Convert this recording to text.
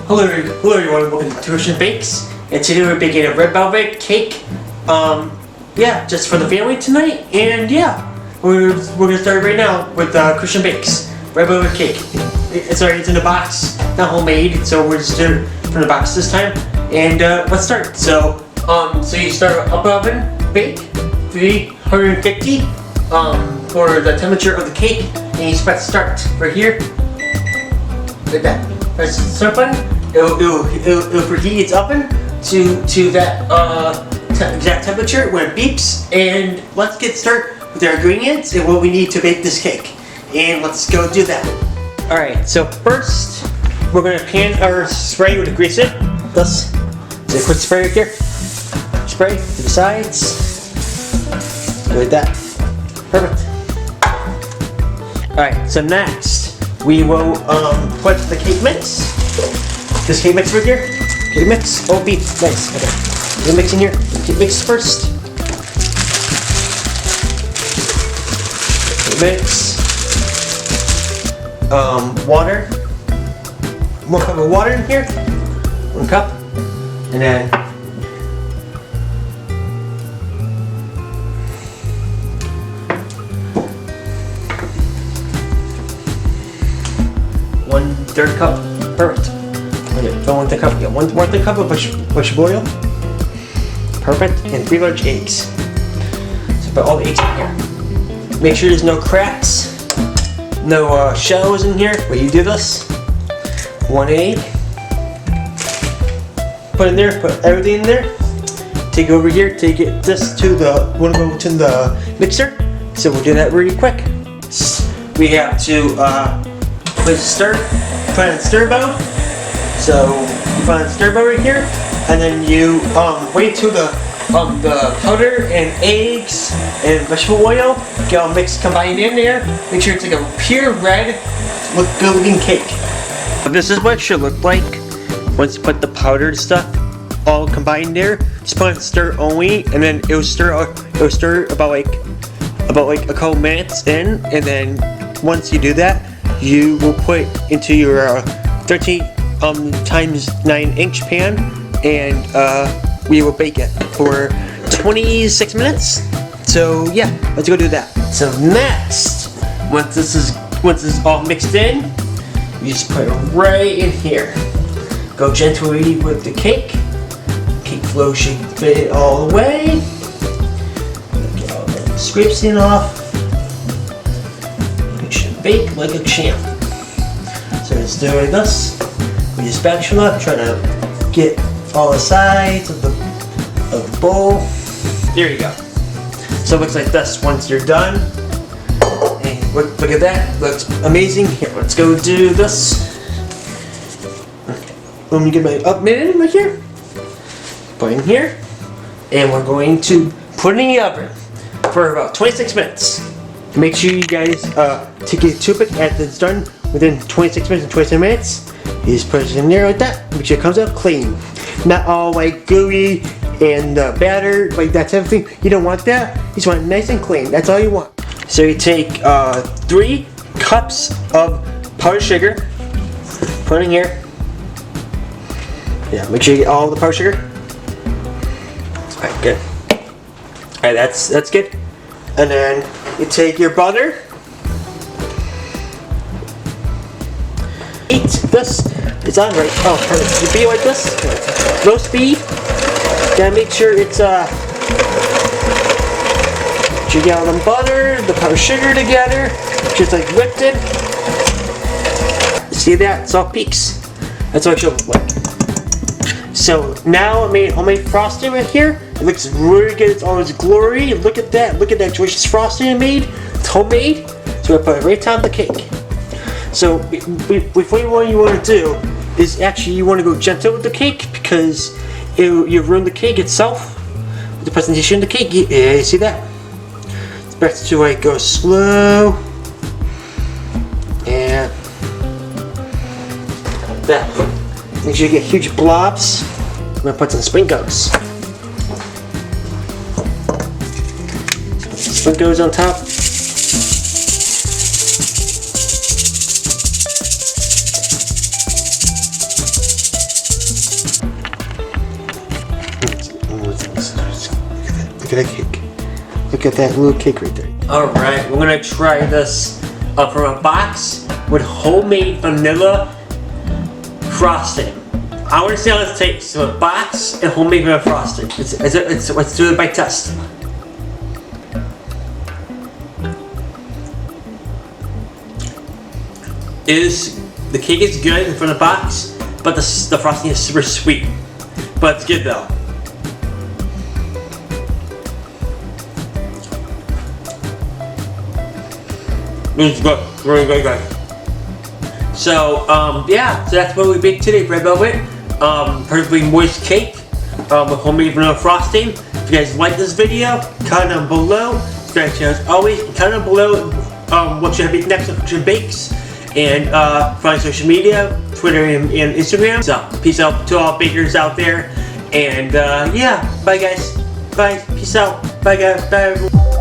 Hello everyone, welcome to Cristian Bakes, and today we're baking a red velvet cake. Yeah, just for the family tonight, and yeah, we're gonna start right now with Cristian Bakes red velvet cake. It's in a box, not homemade, so we're just doing it from the box this time. And let's start. So you start up oven, bake 350 for the temperature of the cake, and you press start right here, like that. Press the start button. It'll preheat its oven to that exact temperature when it beeps. And let's get started with our ingredients and what we need to bake this cake. And let's go do that. All right. So first, we're gonna pan our spray with a grease it. Let's do a quick spray right here. Spray to the sides. Like that. Perfect. All right. So next, we will put the cake mix. This cake mix right here. Cake mix. Oh, beef. Nice. Okay. Cake mix in here. Cake mix first. Cake mix. Water. 1 cup of water in here. 1 cup. And then one-third cup. Perfect. Okay, fill with the cup. Yeah, 1/4 cup of vegetable oil. Perfect. And 3 large eggs. So put all the eggs in here. Make sure there's no cracks, no shells in here. When you do this, 1 egg. Put in there. Put everything in there. Take it over here. Take it this to the mixer. So we'll do that really quick. We have to put in the stir bowl. So you put in the stir bowl right here, and then you wait till the powder and eggs and vegetable oil get all mixed, combined in there. Make sure it's like a pure red, good looking cake. This is what it should look like once you put the powdered stuff all combined there. Just put it in stir only, and then it will stir about like a couple minutes in, and then once you do that, you will put into your 13 times 9-inch pan, and we will bake it for 26 minutes. So yeah, let's go do that. So next, once this is all mixed in, you just put it right in here. Go gently with the cake. Cake flow should fit all the way. Get all the scrapes in off. You should bake like a champ. So it's doing this. With your spatula, trying to get all the sides of the bowl. There you go. So it looks like this once you're done. And look at that. Looks amazing. Here, let's go do this. Okay. Let me get my oven right here. Put it in here. And we're going to put it in the oven for about 26 minutes. Make sure you guys take a toothpick after it's done within 26 minutes and 27 minutes. You just put it in there like that. Make sure it comes out clean. Not all like gooey and batter, like that type of thing. You don't want that. You just want it nice and clean. That's all you want. So you take 3 cups of powdered sugar. Put it in here. Yeah, make sure you get all the powdered sugar. Alright, good. Alright, that's good. And then you take your butter. This is on right. Oh, perfect. You beat like this. Low speed. Gotta make sure it's you get all the butter, the powdered sugar together, just like whipped it. See that? It's all peaks. That's what it should look like. So now I made homemade frosting right here. It looks really good. It's all its glory. Look at that. Look at that delicious frosting I made. It's homemade. So I put it right on the cake. So what you want to do is actually you want to go gentle with the cake, because you ruin the cake itself with the presentation of the cake. Yeah, you see that? It's best to like go slow and that. Make sure you get huge blobs. I'm gonna put some sprinkles. Sprinkles on top. Look at that cake. Look at that little cake right there. Alright, we're gonna try this from a box with homemade vanilla frosting. I want to see how this tastes. So a box and homemade vanilla frosting. Let's do it by test. The cake is good from the box, but the frosting is super sweet. But it's good though. It's good, really good. So yeah, so that's what we baked today, red velvet, perfectly moist cake with homemade vanilla frosting. If you guys like this video, comment down below. Subscribe to as always. Comment down below what should I bake next, what should bakes, and find social media, Twitter and Instagram. So peace out to all bakers out there, and yeah, bye guys, bye, peace out, bye guys, bye everyone.